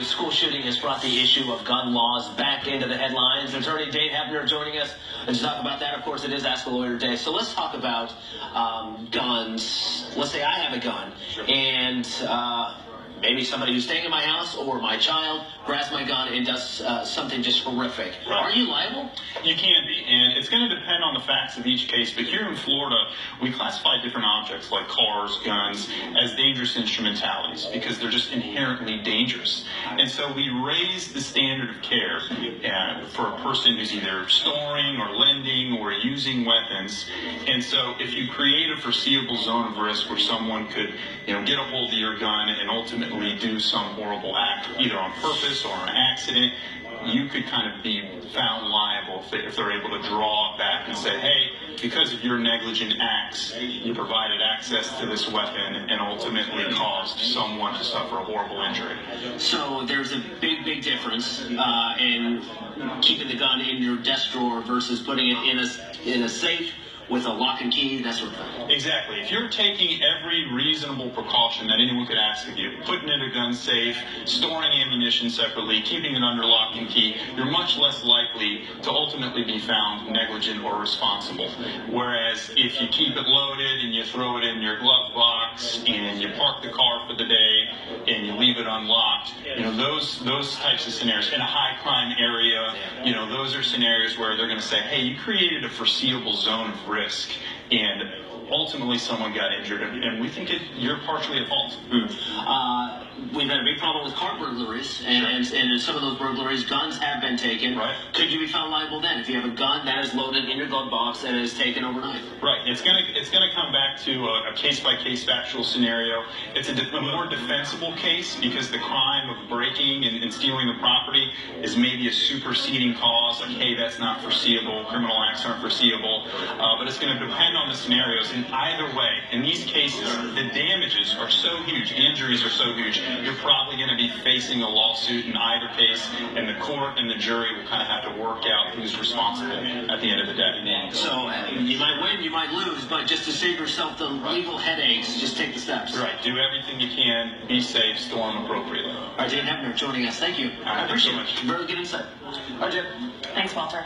school shooting has brought the issue of gun laws back into the headlines. Attorney Dane Heptner joining us to talk about that. Of course, it is Ask a Lawyer Day. So let's talk about guns. Let's say I have a gun, and maybe somebody who's staying in my house or my child grabs my gun and does something just horrific. Right. Are you liable? You can be, and it's going to depend on the facts of each case. But here in Florida, we classify different objects like cars, guns, as dangerous instrumentalities because they're just inherently dangerous. And so we raise the standard of care for a person who's either storing or lending or using weapons. And so if you create a foreseeable zone of risk where someone could, get a hold of your gun and ultimately do some horrible act, either on purpose or an accident, you could kind of be found liable if they're able to draw it back and say, hey, because of your negligent acts, you provided access to this weapon and ultimately caused someone to suffer a horrible injury. So there's a big difference in keeping the gun in your desk drawer versus putting it in a safe with a lock and key, that sort of thing. Exactly. If you're taking every reasonable precaution that anyone could ask of you, putting in a gun safe, storing ammunition separately, keeping it under lock and key, you're much less likely to ultimately be found negligent or responsible. Whereas if you keep it loaded and you throw it in your glove box and you park the car for the day and you leave it unlocked, those types of scenarios in a high crime area, those are scenarios where they're going to say, hey, you created a foreseeable zone of risk, and ultimately someone got injured, and we think you're partially at fault. We've had a big problem with car burglaries, and in some of those burglaries, guns have been taken. Right. Could you be found liable then if you have a gun that is loaded in your glove box and is taken overnight? Right. It's gonna come back to a case-by-case factual scenario. It's a more defensible case because the crime of breaking and stealing the property is maybe a superseding cause. Like, hey, that's not foreseeable. Criminal acts aren't foreseeable. But it's going to depend on the scenarios. And either way, in these cases, the damages are so huge, the injuries are so huge, you're probably going to be facing a lawsuit in either case, and the court and the jury will kind of have to work out who's responsible at the end of the day. So you might win, you might lose, but just to save yourself the legal headaches, just take the steps. Right. Do everything you can. Be safe. Storm appropriately. All right, Dane Heptner joining us. Thank you. I appreciate it. Very good insight. Thanks, Walter.